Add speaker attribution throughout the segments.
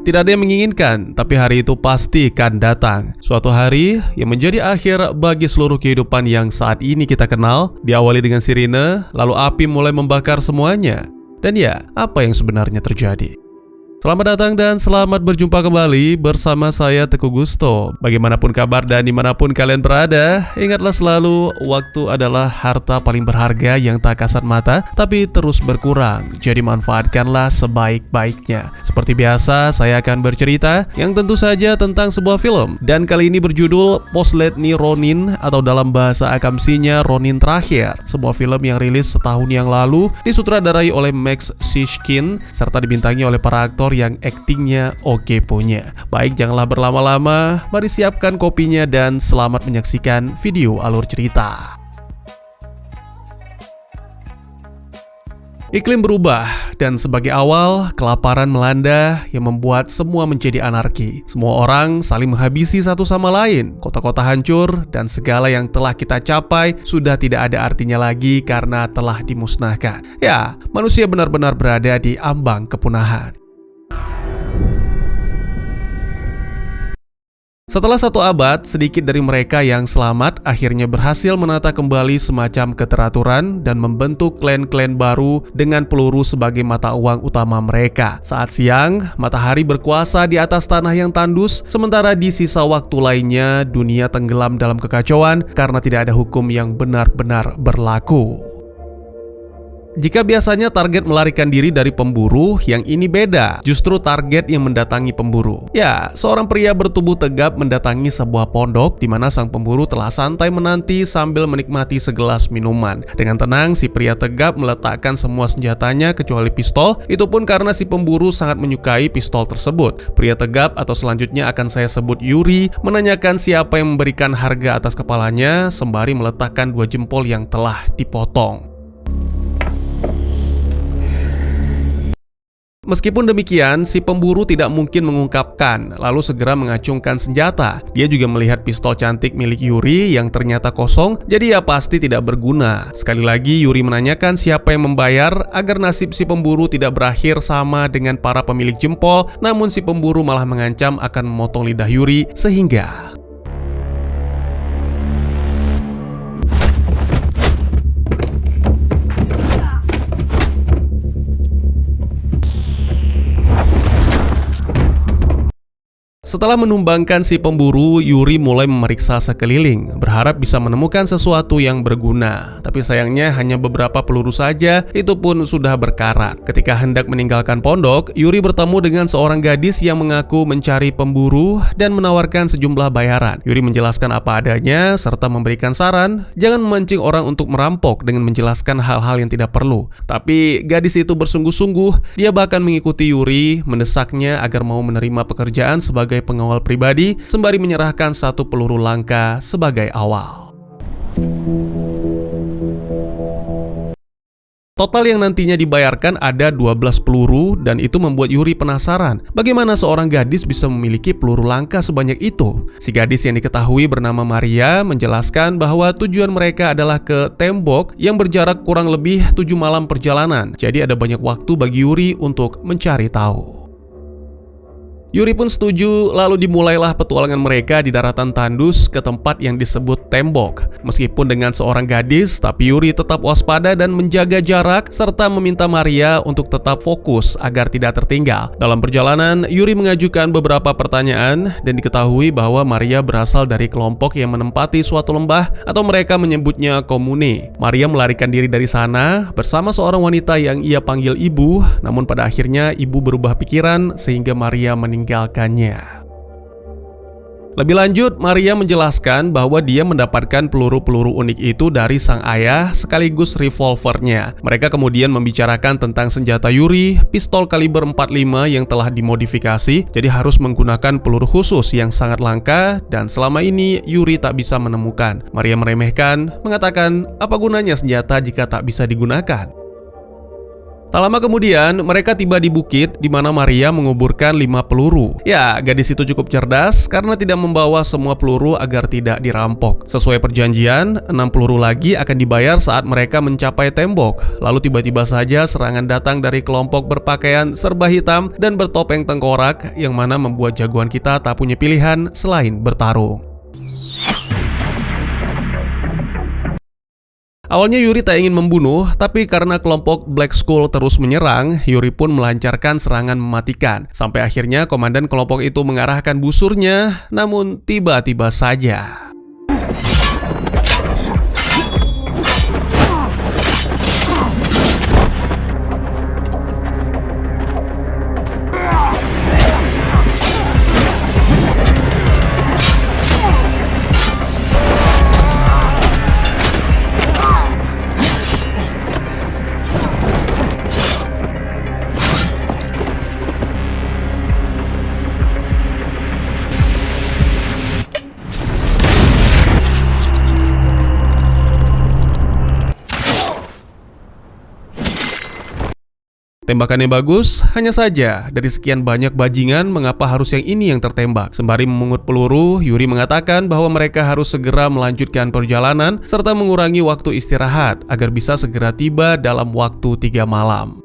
Speaker 1: Tidak ada yang menginginkan, tapi hari itu pasti akan datang. Suatu hari yang menjadi akhir bagi seluruh kehidupan yang saat ini kita kenal, diawali dengan sirine, lalu api mulai membakar semuanya. Dan ya, apa yang sebenarnya terjadi? Selamat datang dan selamat berjumpa kembali bersama saya Teguh Gusto. Bagaimanapun kabar dan dimanapun kalian berada, ingatlah selalu waktu adalah harta paling berharga yang tak kasat mata, tapi terus berkurang. Jadi manfaatkanlah sebaik-baiknya. Seperti biasa, saya akan bercerita yang tentu saja tentang sebuah film. Dan kali ini berjudul Poslední Ronin atau dalam bahasa Akamsinya Ronin Terakhir. Sebuah film yang rilis setahun yang lalu, disutradarai oleh Max Shishkin, serta dibintangi oleh para aktor yang aktingnya oke punya. Baik, janganlah berlama-lama, mari siapkan kopinya dan selamat menyaksikan video alur cerita. Iklim berubah, dan sebagai awal, kelaparan melanda yang membuat semua menjadi anarki. Semua orang saling menghabisi satu sama lain. Kota-kota hancur, dan segala yang telah kita capai sudah tidak ada artinya lagi karena telah dimusnahkan. Ya, manusia benar-benar berada di ambang kepunahan. Setelah 1 abad, sedikit dari mereka yang selamat akhirnya berhasil menata kembali semacam keteraturan dan membentuk klan-klan baru dengan peluru sebagai mata uang utama mereka. Saat siang, matahari berkuasa di atas tanah yang tandus, sementara di sisa waktu lainnya dunia tenggelam dalam kekacauan karena tidak ada hukum yang benar-benar berlaku. Jika biasanya target melarikan diri dari pemburu, yang ini beda. Justru target yang mendatangi pemburu. Ya, seorang pria bertubuh tegap mendatangi sebuah pondok di mana sang pemburu telah santai menanti sambil menikmati segelas minuman. Dengan tenang, si pria tegap meletakkan semua senjatanya kecuali pistol. Itu pun karena si pemburu sangat menyukai pistol tersebut. Pria tegap atau selanjutnya akan saya sebut Yuri menanyakan siapa yang memberikan harga atas kepalanya sembari meletakkan 2 jempol yang telah dipotong. Meskipun demikian, si pemburu tidak mungkin mengungkapkan, lalu segera mengacungkan senjata. Dia juga melihat pistol cantik milik Yuri yang ternyata kosong, jadi ya pasti tidak berguna. Sekali lagi Yuri menanyakan siapa yang membayar agar nasib si pemburu tidak berakhir sama dengan para pemilik jempol, namun si pemburu malah mengancam akan memotong lidah Yuri sehingga... Setelah menumbangkan si pemburu, Yuri mulai memeriksa sekeliling, berharap bisa menemukan sesuatu yang berguna. Tapi sayangnya hanya beberapa peluru saja, itu pun sudah berkarat. Ketika hendak meninggalkan pondok, Yuri bertemu dengan seorang gadis yang mengaku mencari pemburu dan menawarkan sejumlah bayaran. Yuri menjelaskan apa adanya, serta memberikan saran, jangan memancing orang untuk merampok dengan menjelaskan hal-hal yang tidak perlu. Tapi gadis itu bersungguh-sungguh, dia bahkan mengikuti Yuri, mendesaknya agar mau menerima pekerjaan sebagai pengawal pribadi sembari menyerahkan 1 peluru langka sebagai awal. Total yang nantinya dibayarkan ada 12 peluru dan itu membuat Yuri penasaran bagaimana seorang gadis bisa memiliki peluru langka sebanyak itu. Si gadis yang diketahui bernama Maria menjelaskan bahwa tujuan mereka adalah ke tembok yang berjarak kurang lebih 7 malam perjalanan. Jadi ada banyak waktu bagi Yuri untuk mencari tahu. Yuri pun setuju, lalu dimulailah petualangan mereka di daratan tandus ke tempat yang disebut tembok. Meskipun dengan seorang gadis, tapi Yuri tetap waspada dan menjaga jarak, serta meminta Maria untuk tetap fokus agar tidak tertinggal. Dalam perjalanan, Yuri mengajukan beberapa pertanyaan dan diketahui bahwa Maria berasal dari kelompok yang menempati suatu lembah atau mereka menyebutnya komune. Maria melarikan diri dari sana bersama seorang wanita yang ia panggil ibu, namun pada akhirnya ibu berubah pikiran sehingga Maria meninggalkannya. Lebih lanjut, Maria menjelaskan bahwa dia mendapatkan peluru-peluru unik itu dari sang ayah sekaligus revolvernya. Mereka kemudian membicarakan tentang senjata Yuri, pistol kaliber 45 yang telah dimodifikasi, jadi harus menggunakan peluru khusus yang sangat langka dan selama ini Yuri tak bisa menemukan. Maria meremehkan, mengatakan apa gunanya senjata jika tak bisa digunakan. Tak lama kemudian, mereka tiba di bukit di mana Maria menguburkan 5 peluru. Ya, gadis itu cukup cerdas karena tidak membawa semua peluru agar tidak dirampok. Sesuai perjanjian, 6 peluru lagi akan dibayar saat mereka mencapai tembok. Lalu tiba-tiba saja serangan datang dari kelompok berpakaian serba hitam dan bertopeng tengkorak yang mana membuat jagoan kita tak punya pilihan selain bertarung. Awalnya Yuri tak ingin membunuh, tapi karena kelompok Black Skull terus menyerang, Yuri pun melancarkan serangan mematikan. Sampai akhirnya komandan kelompok itu mengarahkan busurnya, namun tiba-tiba saja tembakannya bagus, hanya saja dari sekian banyak bajingan mengapa harus yang ini yang tertembak. Sembari memungut peluru, Yuri mengatakan bahwa mereka harus segera melanjutkan perjalanan serta mengurangi waktu istirahat agar bisa segera tiba dalam waktu 3 malam.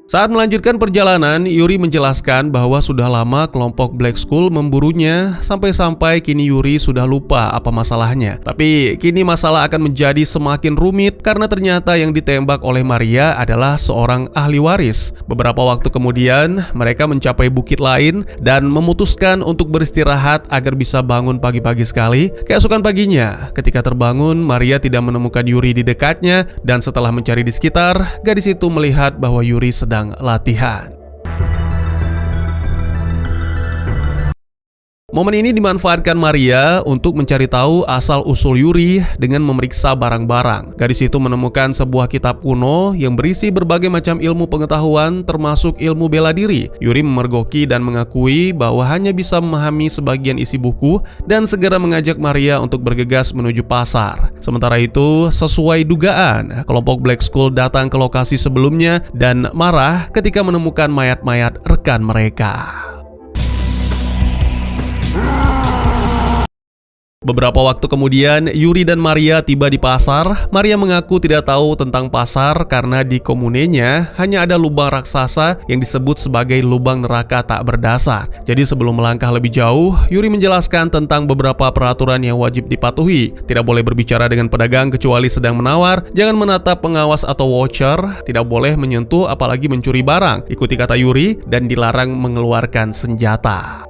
Speaker 1: Saat melanjutkan perjalanan, Yuri menjelaskan bahwa sudah lama kelompok Black Skull memburunya sampai-sampai kini Yuri sudah lupa apa masalahnya. Tapi kini masalah akan menjadi semakin rumit karena ternyata yang ditembak oleh Maria adalah seorang ahli waris. Beberapa waktu kemudian, mereka mencapai bukit lain dan memutuskan untuk beristirahat agar bisa bangun pagi-pagi sekali. Keesokan paginya, ketika terbangun, Maria tidak menemukan Yuri di dekatnya dan setelah mencari di sekitar, gadis itu melihat bahwa Yuri sedang latihan. Momen ini dimanfaatkan Maria untuk mencari tahu asal-usul Yuri dengan memeriksa barang-barang. Gadis itu menemukan sebuah kitab kuno yang berisi berbagai macam ilmu pengetahuan termasuk ilmu bela diri. Yuri memergoki dan mengakui bahwa hanya bisa memahami sebagian isi buku dan segera mengajak Maria untuk bergegas menuju pasar. Sementara itu, sesuai dugaan, kelompok Black Skull datang ke lokasi sebelumnya dan marah ketika menemukan mayat-mayat rekan mereka. Beberapa waktu kemudian, Yuri dan Maria tiba di pasar. Maria mengaku tidak tahu tentang pasar karena di komunenya hanya ada lubang raksasa yang disebut sebagai lubang neraka tak berdasar. Jadi sebelum melangkah lebih jauh, Yuri menjelaskan tentang beberapa peraturan yang wajib dipatuhi. Tidak boleh berbicara dengan pedagang kecuali sedang menawar, jangan menatap pengawas atau watcher, tidak boleh menyentuh apalagi mencuri barang, ikuti kata Yuri, dan dilarang mengeluarkan senjata.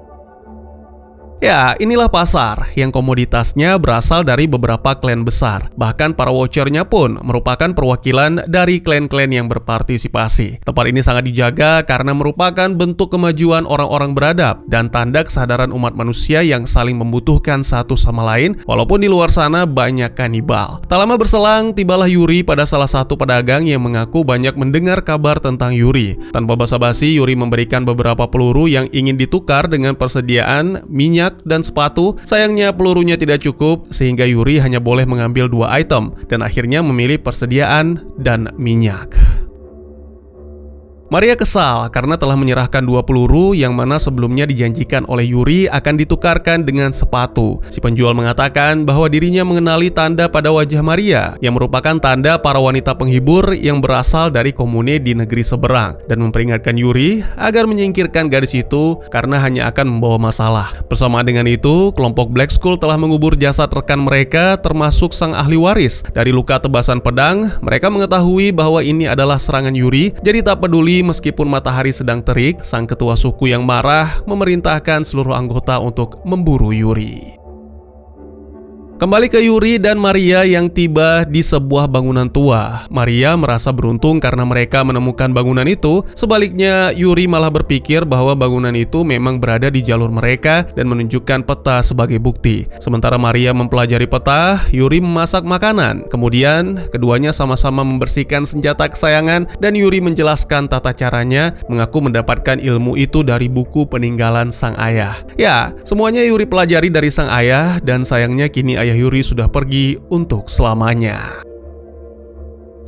Speaker 1: Ya, inilah pasar yang komoditasnya berasal dari beberapa klan besar. Bahkan para watchernya pun merupakan perwakilan dari klan-klan yang berpartisipasi. Tempat ini sangat dijaga karena merupakan bentuk kemajuan orang-orang beradab dan tanda kesadaran umat manusia yang saling membutuhkan satu sama lain, walaupun di luar sana banyak kanibal. Tak lama berselang, tibalah Yuri pada salah satu pedagang yang mengaku banyak mendengar kabar tentang Yuri. Tanpa basa-basi, Yuri memberikan beberapa peluru yang ingin ditukar dengan persediaan minyak dan sepatu. Sayangnya pelurunya tidak cukup sehingga Yuri hanya boleh mengambil 2 item dan akhirnya memilih persediaan dan minyak. Maria kesal karena telah menyerahkan 2 peluru yang mana sebelumnya dijanjikan oleh Yuri akan ditukarkan dengan sepatu. Si penjual mengatakan bahwa dirinya mengenali tanda pada wajah Maria yang merupakan tanda para wanita penghibur yang berasal dari komune di negeri seberang dan memperingatkan Yuri agar menyingkirkan gadis itu karena hanya akan membawa masalah. Bersamaan dengan itu, kelompok Black Skull telah mengubur jasad rekan mereka termasuk sang ahli waris. Dari luka tebasan pedang, mereka mengetahui bahwa ini adalah serangan Yuri, jadi tak peduli meskipun matahari sedang terik, sang ketua suku yang marah memerintahkan seluruh anggota untuk memburu Yuri. Kembali ke Yuri dan Maria yang tiba di sebuah bangunan tua. Maria merasa beruntung karena mereka menemukan bangunan itu. Sebaliknya, Yuri malah berpikir bahwa bangunan itu memang berada di jalur mereka dan menunjukkan peta sebagai bukti. Sementara Maria mempelajari peta, Yuri memasak makanan. Kemudian, keduanya sama-sama membersihkan senjata kesayangan dan Yuri menjelaskan tata caranya, mengaku mendapatkan ilmu itu dari buku peninggalan sang ayah. Ya, semuanya Yuri pelajari dari sang ayah dan sayangnya kini ayah Yuri sudah pergi untuk selamanya.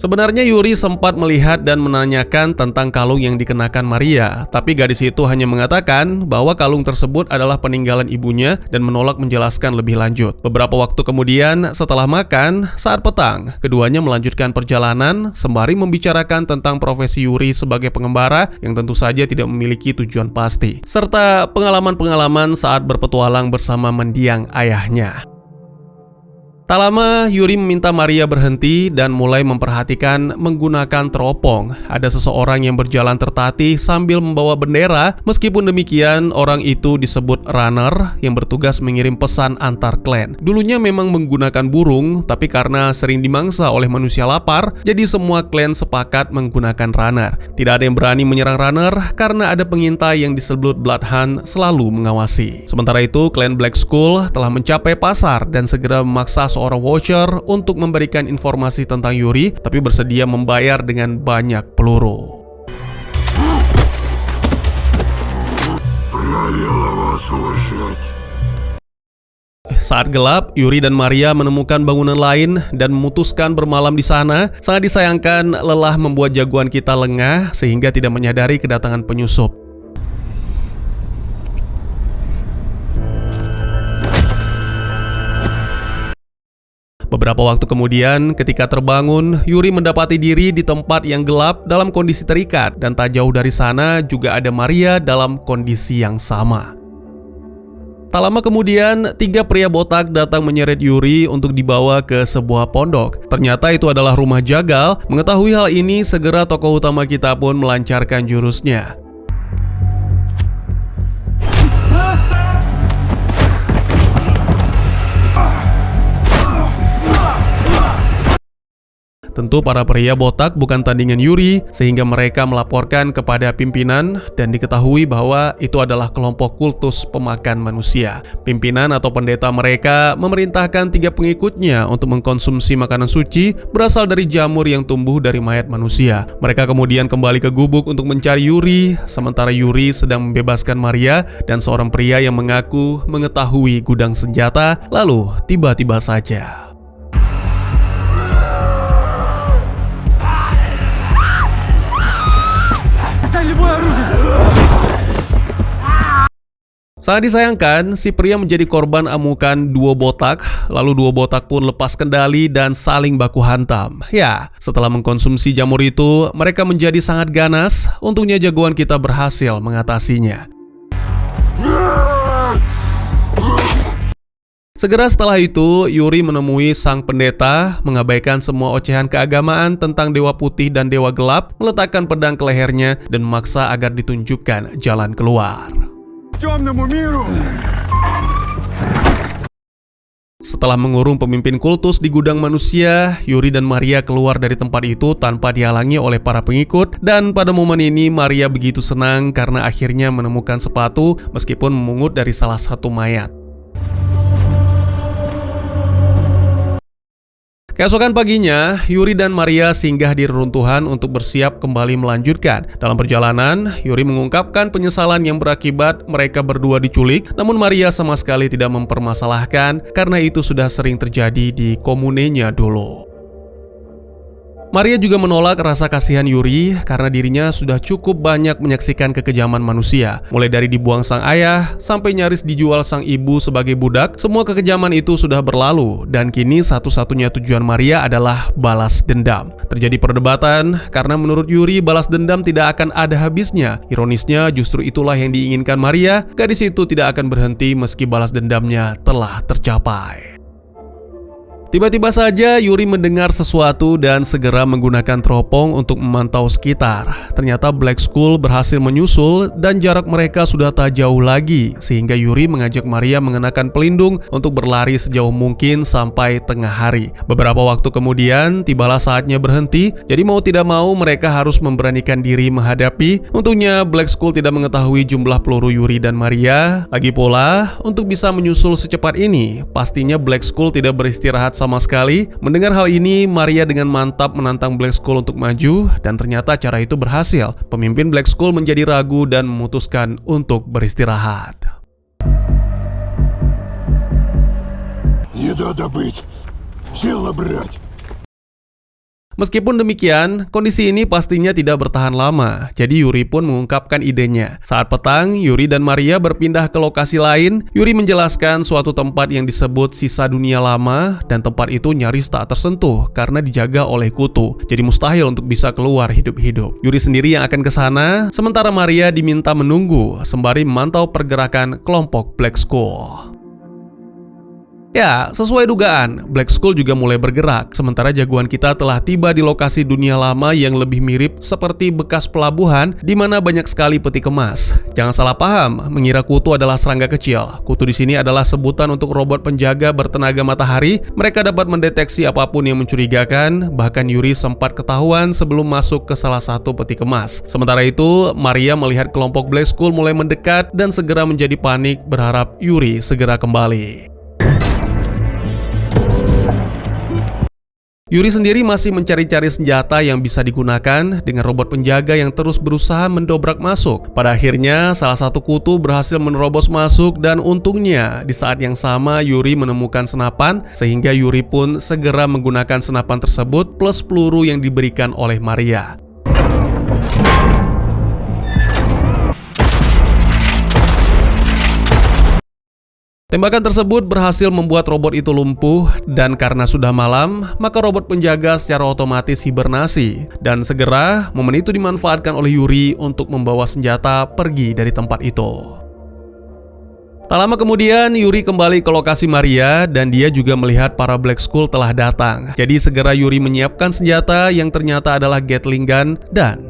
Speaker 1: Sebenarnya Yuri sempat melihat dan menanyakan tentang kalung yang dikenakan Maria, tapi gadis itu hanya mengatakan bahwa kalung tersebut adalah peninggalan ibunya dan menolak menjelaskan lebih lanjut. Beberapa waktu kemudian, setelah makan, saat petang, keduanya melanjutkan perjalanan sembari membicarakan tentang profesi Yuri sebagai pengembara yang tentu saja tidak memiliki tujuan pasti, serta pengalaman-pengalaman saat berpetualang bersama mendiang ayahnya. Tak lama, Yuri meminta Maria berhenti dan mulai memperhatikan menggunakan teropong. Ada seseorang yang berjalan tertatih sambil membawa bendera. Meskipun demikian, orang itu disebut runner yang bertugas mengirim pesan antar klan. Dulunya memang menggunakan burung, tapi karena sering dimangsa oleh manusia lapar, jadi semua klan sepakat menggunakan runner. Tidak ada yang berani menyerang runner karena ada pengintai yang disebut Bloodhound selalu mengawasi. Sementara itu, klan Black Skull telah mencapai pasar dan segera memaksa seorang watcher untuk memberikan informasi tentang Yuri, tapi bersedia membayar dengan banyak peluru. Saat gelap, Yuri dan Maria menemukan bangunan lain dan memutuskan bermalam di sana. Sangat disayangkan, lelah membuat jagoan kita lengah sehingga tidak menyadari kedatangan penyusup. Beberapa waktu kemudian, ketika terbangun, Yuri mendapati diri di tempat yang gelap dalam kondisi terikat, dan tak jauh dari sana juga ada Maria dalam kondisi yang sama. Tak lama kemudian, 3 pria botak datang menyeret Yuri untuk dibawa ke sebuah pondok. Ternyata itu adalah rumah jagal. Mengetahui hal ini, segera tokoh utama kita pun melancarkan jurusnya. Tentu para pria botak bukan tandingan Yuri, sehingga mereka melaporkan kepada pimpinan dan diketahui bahwa itu adalah kelompok kultus pemakan manusia. Pimpinan atau pendeta mereka memerintahkan 3 pengikutnya untuk mengkonsumsi makanan suci berasal dari jamur yang tumbuh dari mayat manusia. Mereka kemudian kembali ke gubuk untuk mencari Yuri, sementara Yuri sedang membebaskan Maria dan seorang pria yang mengaku mengetahui gudang senjata, lalu tiba-tiba saja sangat disayangkan, si pria menjadi korban amukan 2 botak, lalu 2 botak pun lepas kendali dan saling baku hantam. Ya, setelah mengkonsumsi jamur itu, mereka menjadi sangat ganas. Untungnya jagoan kita berhasil mengatasinya. Segera setelah itu, Yuri menemui sang pendeta, mengabaikan semua ocehan keagamaan tentang Dewa Putih dan Dewa Gelap, meletakkan pedang ke lehernya, dan memaksa agar ditunjukkan jalan keluar. Setelah mengurung pemimpin kultus di gudang manusia, Yuri dan Maria keluar dari tempat itu tanpa dihalangi oleh para pengikut, dan pada momen ini Maria begitu senang karena akhirnya menemukan sepatu meskipun memungut dari salah satu mayat. Keesokan paginya, Yuri dan Maria singgah di reruntuhan untuk bersiap kembali melanjutkan. Dalam perjalanan, Yuri mengungkapkan penyesalan yang berakibat mereka berdua diculik, namun Maria sama sekali tidak mempermasalahkan karena itu sudah sering terjadi di komunenya dulu. Maria juga menolak rasa kasihan Yuri karena dirinya sudah cukup banyak menyaksikan kekejaman manusia. Mulai dari dibuang sang ayah, sampai nyaris dijual sang ibu sebagai budak, semua kekejaman itu sudah berlalu, dan kini satu-satunya tujuan Maria adalah balas dendam. Terjadi perdebatan, karena menurut Yuri balas dendam tidak akan ada habisnya. Ironisnya justru itulah yang diinginkan Maria, gadis itu tidak akan berhenti meski balas dendamnya telah tercapai. Tiba-tiba saja Yuri mendengar sesuatu dan segera menggunakan teropong untuk memantau sekitar. Ternyata Black Skull berhasil menyusul dan jarak mereka sudah tak jauh lagi, sehingga Yuri mengajak Maria mengenakan pelindung untuk berlari sejauh mungkin sampai tengah hari. Beberapa waktu kemudian tibalah saatnya berhenti, jadi mau tidak mau mereka harus memberanikan diri menghadapi. Untungnya Black Skull tidak mengetahui jumlah peluru Yuri dan Maria. Lagi pula, untuk bisa menyusul secepat ini, pastinya Black Skull tidak beristirahat sama sekali. Mendengar hal ini, Maria dengan mantap menantang Black Skull untuk maju, dan ternyata cara itu berhasil. Pemimpin Black Skull menjadi ragu dan memutuskan untuk beristirahat.
Speaker 2: Еда добыть, сил набрать.
Speaker 1: Meskipun demikian, kondisi ini pastinya tidak bertahan lama. Jadi Yuri pun mengungkapkan idenya. Saat petang, Yuri dan Maria berpindah ke lokasi lain. Yuri menjelaskan suatu tempat yang disebut sisa dunia lama, dan tempat itu nyaris tak tersentuh karena dijaga oleh kutu. Jadi mustahil untuk bisa keluar hidup-hidup. Yuri sendiri yang akan ke sana, sementara Maria diminta menunggu sembari memantau pergerakan kelompok Black Skull. Ya, sesuai dugaan, Black Skull juga mulai bergerak, sementara jagoan kita telah tiba di lokasi dunia lama yang lebih mirip seperti bekas pelabuhan di mana banyak sekali peti kemas. Jangan salah paham, mengira kutu adalah serangga kecil. Kutu di sini adalah sebutan untuk robot penjaga bertenaga matahari. Mereka dapat mendeteksi apapun yang mencurigakan, bahkan Yuri sempat ketahuan sebelum masuk ke salah satu peti kemas. Sementara itu, Maria melihat kelompok Black Skull mulai mendekat dan segera menjadi panik berharap Yuri segera kembali. Yuri sendiri masih mencari-cari senjata yang bisa digunakan dengan robot penjaga yang terus berusaha mendobrak masuk. Pada akhirnya, salah satu kutu berhasil menerobos masuk dan untungnya di saat yang sama Yuri menemukan senapan sehingga Yuri pun segera menggunakan senapan tersebut plus peluru yang diberikan oleh Maria. Tembakan tersebut berhasil membuat robot itu lumpuh dan karena sudah malam, maka robot penjaga secara otomatis hibernasi dan segera momen itu dimanfaatkan oleh Yuri untuk membawa senjata pergi dari tempat itu. Tak lama kemudian, Yuri kembali ke lokasi Maria dan dia juga melihat para Black Skull telah datang. Jadi segera Yuri menyiapkan senjata yang ternyata adalah Gatling gun dan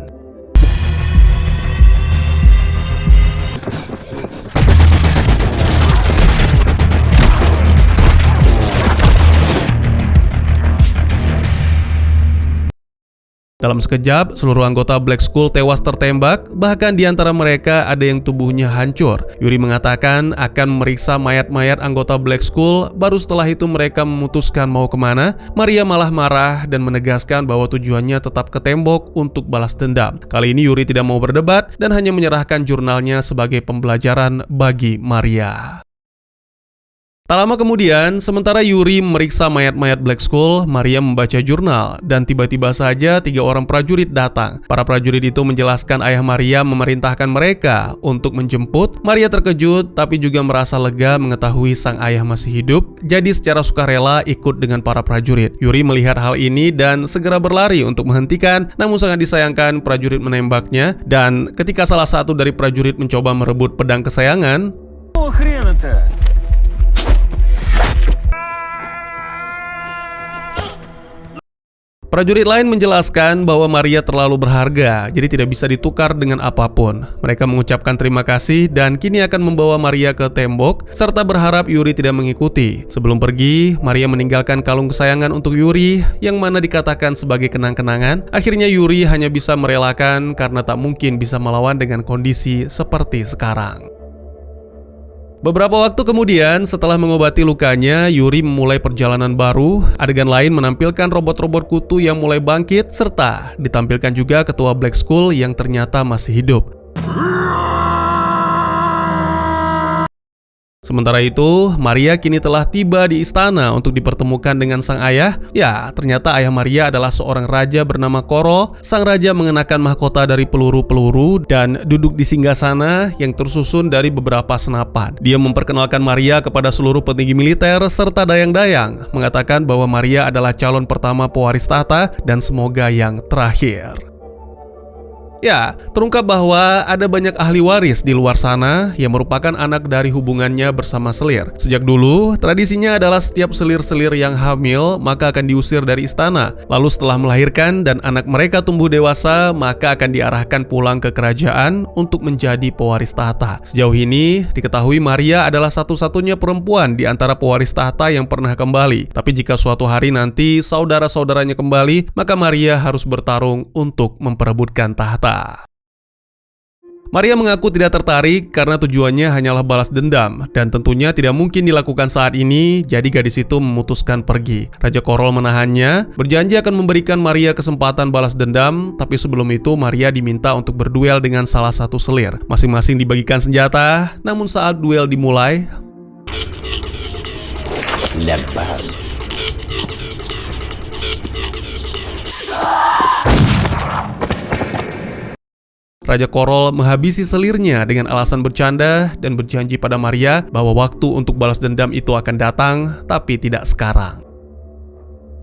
Speaker 1: dalam sekejap, seluruh anggota Black Skull tewas tertembak, bahkan di antara mereka ada yang tubuhnya hancur. Yuri mengatakan akan memeriksa mayat-mayat anggota Black Skull, baru setelah itu mereka memutuskan mau kemana. Maria malah marah dan menegaskan bahwa tujuannya tetap ke tembok untuk balas dendam. Kali ini Yuri tidak mau berdebat dan hanya menyerahkan jurnalnya sebagai pembelajaran bagi Maria. Tak lama kemudian, sementara Yuri memeriksa mayat-mayat Black Skull, Maria membaca jurnal, dan tiba-tiba saja 3 orang prajurit datang. Para prajurit itu menjelaskan ayah Maria memerintahkan mereka untuk menjemput. Maria terkejut, tapi juga merasa lega mengetahui sang ayah masih hidup, jadi secara sukarela ikut dengan para prajurit. Yuri melihat hal ini dan segera berlari untuk menghentikan, namun sangat disayangkan prajurit menembaknya, dan ketika salah satu dari prajurit mencoba merebut pedang kesayangan, prajurit lain menjelaskan bahwa Maria terlalu berharga, jadi tidak bisa ditukar dengan apapun. Mereka mengucapkan terima kasih dan kini akan membawa Maria ke tembok, serta berharap Yuri tidak mengikuti. Sebelum pergi, Maria meninggalkan kalung kesayangan untuk Yuri, yang mana dikatakan sebagai kenang-kenangan. Akhirnya Yuri hanya bisa merelakan karena tak mungkin bisa melawan dengan kondisi seperti sekarang. Beberapa waktu kemudian, setelah mengobati lukanya, Yuri memulai perjalanan baru. Adegan lain menampilkan robot-robot kutu yang mulai bangkit, serta ditampilkan juga ketua Black Skull yang ternyata masih hidup. Sementara itu, Maria kini telah tiba di istana untuk dipertemukan dengan sang ayah. Ya, ternyata ayah Maria adalah seorang raja bernama Koro. Sang raja mengenakan mahkota dari peluru-peluru dan duduk di singgasana yang tersusun dari beberapa senapan. Dia memperkenalkan Maria kepada seluruh petinggi militer serta dayang-dayang, mengatakan bahwa Maria adalah calon pertama pewaris tahta dan semoga yang terakhir. Ya, terungkap bahwa ada banyak ahli waris di luar sana yang merupakan anak dari hubungannya bersama selir. Sejak dulu, tradisinya adalah setiap selir-selir yang hamil maka akan diusir dari istana. Lalu setelah melahirkan dan anak mereka tumbuh dewasa, maka akan diarahkan pulang ke kerajaan untuk menjadi pewaris tahta. Sejauh ini, diketahui Maria adalah satu-satunya perempuan di antara pewaris tahta yang pernah kembali. Tapi jika suatu hari nanti saudara-saudaranya kembali, maka Maria harus bertarung untuk memperebutkan tahta. Maria mengaku tidak tertarik karena tujuannya hanyalah balas dendam dan tentunya tidak mungkin dilakukan saat ini, jadi gadis itu memutuskan pergi. Raja Korol menahannya, berjanji akan memberikan Maria kesempatan balas dendam, tapi sebelum itu Maria diminta untuk berduel dengan salah satu selir. Masing-masing dibagikan senjata, namun saat duel dimulai, Raja Korol menghabisi selirnya dengan alasan bercanda dan berjanji pada Maria bahwa waktu untuk balas dendam itu akan datang, tapi tidak sekarang.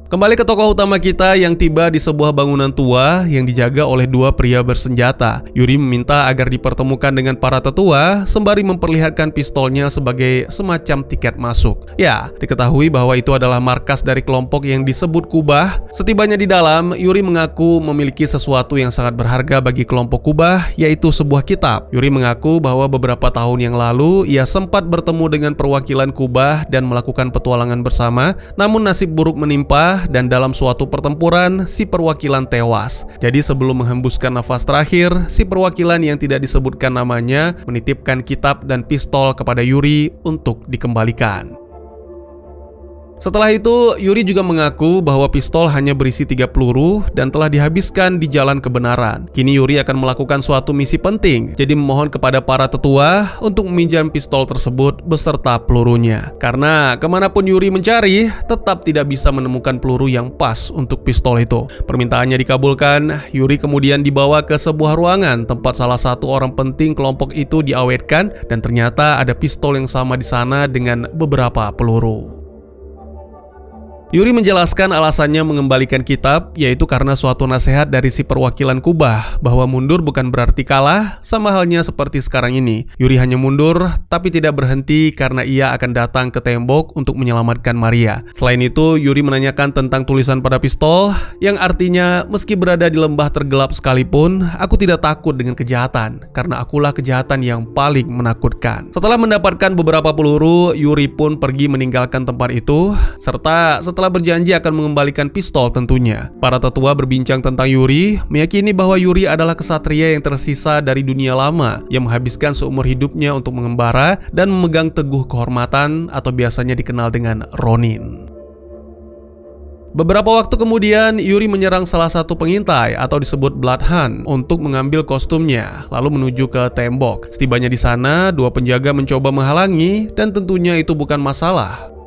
Speaker 1: Kembali ke tokoh utama kita yang tiba di sebuah bangunan tua yang dijaga oleh dua pria bersenjata. Yuri meminta agar dipertemukan dengan para tetua sembari memperlihatkan pistolnya sebagai semacam tiket masuk. Ya, diketahui bahwa itu adalah markas dari kelompok yang disebut Kubah. Setibanya di dalam, Yuri mengaku memiliki sesuatu yang sangat berharga bagi kelompok Kubah, yaitu sebuah kitab. Yuri mengaku bahwa beberapa tahun yang lalu ia sempat bertemu dengan perwakilan Kubah dan melakukan petualangan bersama, namun nasib buruk menimpa dan dalam suatu pertempuran si perwakilan tewas. Jadi sebelum menghembuskan nafas terakhir, si perwakilan yang tidak disebutkan namanya menitipkan kitab dan pistol kepada Yuri untuk dikembalikan. Setelah itu, Yuri juga mengaku bahwa pistol hanya berisi 3 peluru dan telah dihabiskan di jalan kebenaran. Kini Yuri akan melakukan suatu misi penting, jadi memohon kepada para tetua untuk meminjam pistol tersebut beserta pelurunya. Karena kemanapun Yuri mencari, tetap tidak bisa menemukan peluru yang pas untuk pistol itu. Permintaannya dikabulkan, Yuri kemudian dibawa ke sebuah ruangan tempat salah satu orang penting kelompok itu diawetkan dan ternyata ada pistol yang sama di sana dengan beberapa peluru. Yuri menjelaskan alasannya mengembalikan kitab, yaitu karena suatu nasihat dari si perwakilan Kubah bahwa mundur bukan berarti kalah, sama halnya seperti sekarang ini. Yuri hanya mundur, tapi tidak berhenti karena ia akan datang ke tembok untuk menyelamatkan Maria. Selain itu, Yuri menanyakan tentang tulisan pada pistol, yang artinya meski berada di lembah tergelap sekalipun, aku tidak takut dengan kejahatan, karena akulah kejahatan yang paling menakutkan. Setelah mendapatkan beberapa peluru, Yuri pun pergi meninggalkan tempat itu, serta setelah berjanji akan mengembalikan pistol tentunya. Para tetua berbincang tentang Yuri, meyakini bahwa Yuri adalah kesatria yang tersisa dari dunia lama yang menghabiskan seumur hidupnya untuk mengembara dan memegang teguh kehormatan atau biasanya dikenal dengan Ronin. Beberapa waktu kemudian, Yuri menyerang salah satu pengintai atau disebut Bloodhound untuk mengambil kostumnya, lalu menuju ke tembok. Setibanya di sana, dua penjaga mencoba menghalangi dan tentunya itu bukan masalah.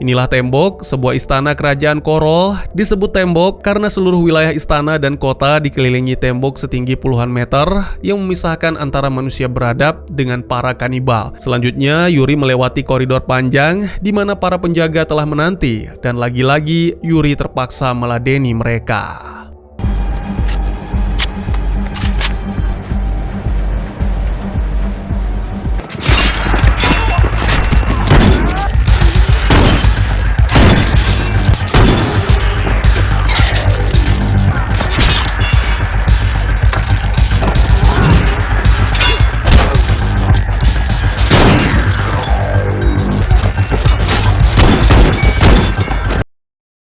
Speaker 1: Inilah tembok, sebuah istana kerajaan Korol. Disebut tembok karena seluruh wilayah istana dan kota dikelilingi tembok setinggi puluhan meter yang memisahkan antara manusia beradab dengan para kanibal. Selanjutnya, Yuri melewati koridor panjang di mana para penjaga telah menanti, dan lagi-lagi Yuri terpaksa meladeni mereka.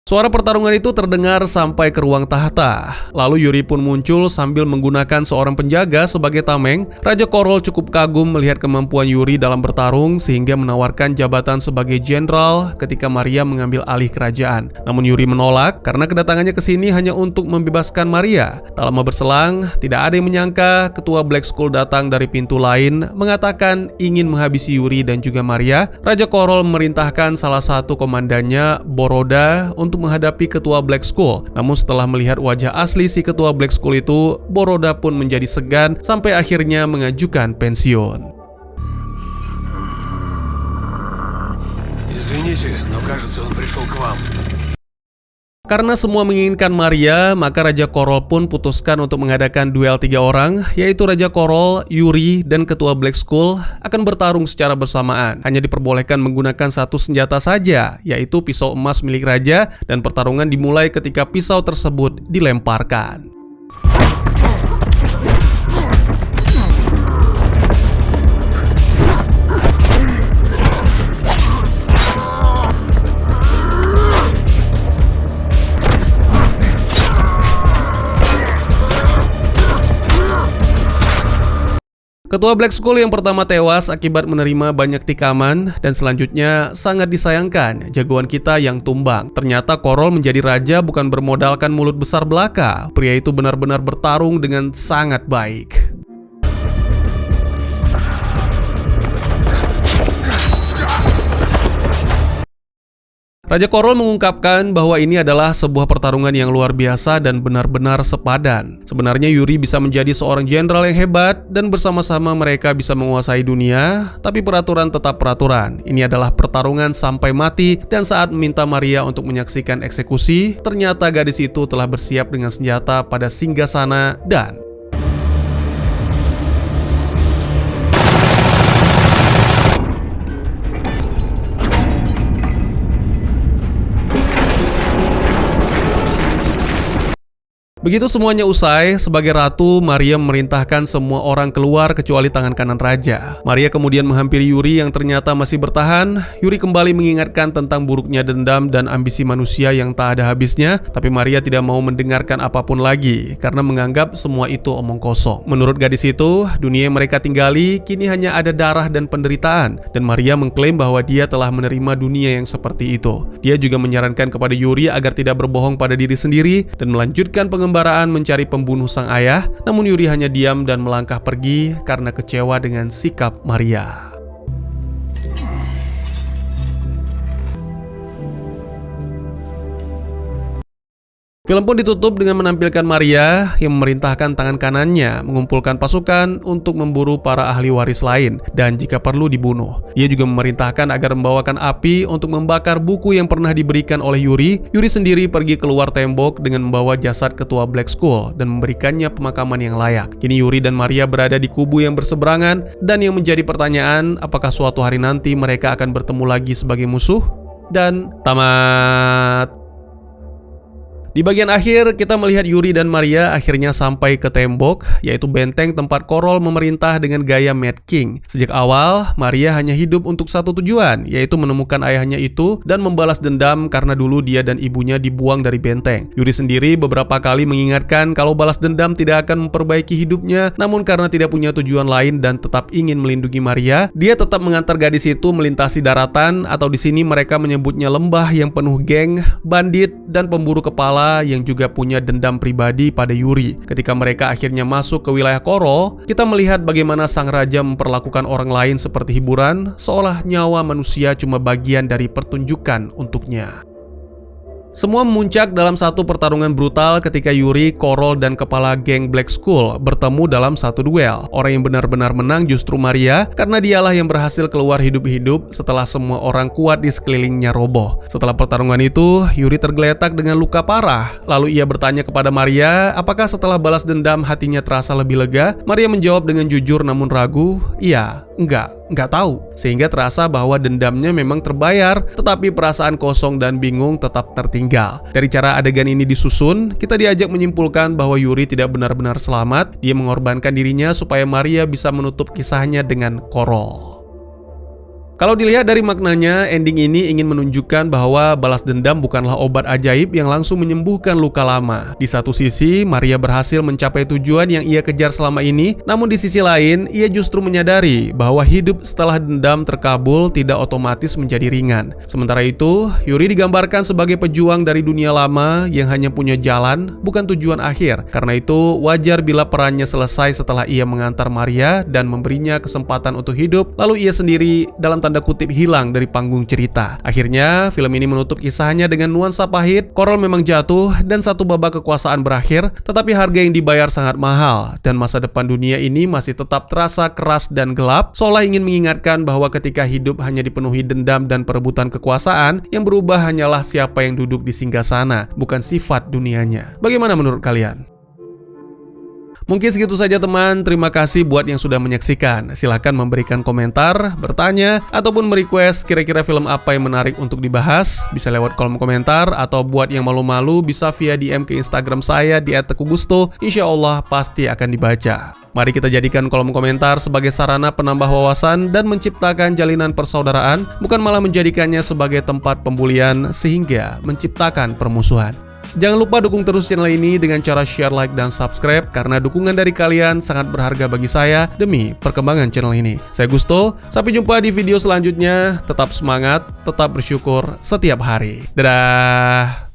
Speaker 1: Suara pertarungan itu terdengar sampai ke ruang tahta. Lalu Yuri pun muncul sambil menggunakan seorang penjaga sebagai tameng. Raja Korol cukup kagum melihat kemampuan Yuri dalam bertarung sehingga menawarkan jabatan sebagai jenderal ketika Maria mengambil alih kerajaan. Namun Yuri menolak karena kedatangannya ke sini hanya untuk membebaskan Maria. Tak lama berselang, tidak ada yang menyangka ketua Black Skull datang dari pintu lain mengatakan ingin menghabisi Yuri dan juga Maria. Raja Korol memerintahkan salah satu komandannya, Boroda, untuk menghadapi ketua Black Skull. Namun setelah melihat wajah asli si ketua Black Skull itu, Boroda pun menjadi segan sampai akhirnya mengajukan pensiun.
Speaker 2: Извините, но кажется, он пришел к вам.
Speaker 1: Karena semua menginginkan Maria, maka Raja Korol pun putuskan untuk mengadakan duel 3 orang, yaitu Raja Korol, Yuri, dan Ketua Black Skull akan bertarung secara bersamaan. Hanya diperbolehkan menggunakan satu senjata saja, yaitu pisau emas milik Raja, dan pertarungan dimulai ketika pisau tersebut dilemparkan. Ketua Black Skull yang pertama tewas akibat menerima banyak tikaman, dan selanjutnya sangat disayangkan jagoan kita yang tumbang. Ternyata Korol menjadi raja bukan bermodalkan mulut besar belaka. Pria itu benar-benar bertarung dengan sangat baik. Raja Korol mengungkapkan bahwa ini adalah sebuah pertarungan yang luar biasa dan benar-benar sepadan. Sebenarnya Yuri bisa menjadi seorang jenderal yang hebat dan bersama-sama mereka bisa menguasai dunia, tapi peraturan tetap peraturan. Ini adalah pertarungan sampai mati, dan saat meminta Maria untuk menyaksikan eksekusi, ternyata gadis itu telah bersiap dengan senjata pada singgasana dan begitu semuanya usai, sebagai ratu, Maria memerintahkan semua orang keluar kecuali tangan kanan raja. Maria kemudian menghampiri Yuri yang ternyata masih bertahan. Yuri kembali mengingatkan tentang buruknya dendam dan ambisi manusia yang tak ada habisnya, tapi Maria tidak mau mendengarkan apapun lagi karena menganggap semua itu omong kosong. Menurut gadis itu, dunia yang mereka tinggali kini hanya ada darah dan penderitaan, dan Maria mengklaim bahwa dia telah menerima dunia yang seperti itu. Dia juga menyarankan kepada Yuri agar tidak berbohong pada diri sendiri dan melanjutkan pengembaraan mencari pembunuh sang ayah, namun Yuri hanya diam dan melangkah pergi karena kecewa dengan sikap Maria. Film pun ditutup dengan menampilkan Maria yang memerintahkan tangan kanannya mengumpulkan pasukan untuk memburu para ahli waris lain dan jika perlu dibunuh. Ia juga memerintahkan agar membawakan api untuk membakar buku yang pernah diberikan oleh Yuri. Yuri sendiri pergi keluar tembok dengan membawa jasad ketua Black Skull dan memberikannya pemakaman yang layak. Kini Yuri dan Maria berada di kubu yang berseberangan, dan yang menjadi pertanyaan, apakah suatu hari nanti mereka akan bertemu lagi sebagai musuh? Dan tamat. Di bagian akhir, kita melihat Yuri dan Maria akhirnya sampai ke tembok, yaitu benteng tempat Korol memerintah dengan gaya Mad King. Sejak awal, Maria hanya hidup untuk satu tujuan, yaitu menemukan ayahnya itu dan membalas dendam karena dulu dia dan ibunya dibuang dari benteng. Yuri sendiri beberapa kali mengingatkan kalau balas dendam tidak akan memperbaiki hidupnya, namun karena tidak punya tujuan lain dan tetap ingin melindungi Maria, dia tetap mengantar gadis itu melintasi daratan, atau di sini mereka menyebutnya lembah yang penuh geng, bandit, dan pemburu kepala yang juga punya dendam pribadi pada Yuri. Ketika mereka akhirnya masuk ke wilayah Korol, kita melihat bagaimana sang raja memperlakukan orang lain seperti hiburan, seolah nyawa manusia cuma bagian dari pertunjukan untuknya. Semua memuncak dalam satu pertarungan brutal ketika Yuri, Korol, dan kepala geng Black Skull bertemu dalam satu duel. Orang yang benar-benar menang justru Maria, karena dialah yang berhasil keluar hidup-hidup setelah semua orang kuat di sekelilingnya roboh. Setelah pertarungan itu, Yuri tergeletak dengan luka parah. Lalu ia bertanya kepada Maria, apakah setelah balas dendam hatinya terasa lebih lega? Maria menjawab dengan jujur namun ragu, iya, enggak tahu. Sehingga terasa bahwa dendamnya memang terbayar, tetapi perasaan kosong dan bingung tetap tertinggal. Dari cara adegan ini disusun, kita diajak menyimpulkan bahwa Yuri tidak benar-benar selamat. Dia mengorbankan dirinya supaya Maria bisa menutup kisahnya dengan Korol. Kalau dilihat dari maknanya, ending ini ingin menunjukkan bahwa balas dendam bukanlah obat ajaib yang langsung menyembuhkan luka lama. Di satu sisi, Maria berhasil mencapai tujuan yang ia kejar selama ini, namun di sisi lain, ia justru menyadari bahwa hidup setelah dendam terkabul tidak otomatis menjadi ringan. Sementara itu, Yuri digambarkan sebagai pejuang dari dunia lama yang hanya punya jalan, bukan tujuan akhir. Karena itu, wajar bila perannya selesai setelah ia mengantar Maria dan memberinya kesempatan untuk hidup, lalu ia sendiri dalam tanda kutip hilang dari panggung cerita. Akhirnya, film ini menutup kisahnya dengan nuansa pahit. Korol memang jatuh dan satu babak kekuasaan berakhir, tetapi harga yang dibayar sangat mahal dan masa depan dunia ini masih tetap terasa keras dan gelap, seolah ingin mengingatkan bahwa ketika hidup hanya dipenuhi dendam dan perebutan kekuasaan, yang berubah hanyalah siapa yang duduk di singgasana, bukan sifat dunianya. Bagaimana menurut kalian? Mungkin segitu saja teman, terima kasih buat yang sudah menyaksikan. Silahkan memberikan komentar, bertanya, ataupun merequest kira-kira film apa yang menarik untuk dibahas. Bisa lewat kolom komentar, atau buat yang malu-malu bisa via DM ke Instagram saya di @tegugusto. Insya Allah pasti akan dibaca. Mari kita jadikan kolom komentar sebagai sarana penambah wawasan dan menciptakan jalinan persaudaraan, bukan malah menjadikannya sebagai tempat pembulian sehingga menciptakan permusuhan. Jangan lupa dukung terus channel ini dengan cara share, like, dan subscribe, karena dukungan dari kalian sangat berharga bagi saya demi perkembangan channel ini. Saya Gusto, sampai jumpa di video selanjutnya. Tetap semangat, tetap bersyukur setiap hari. Dadah!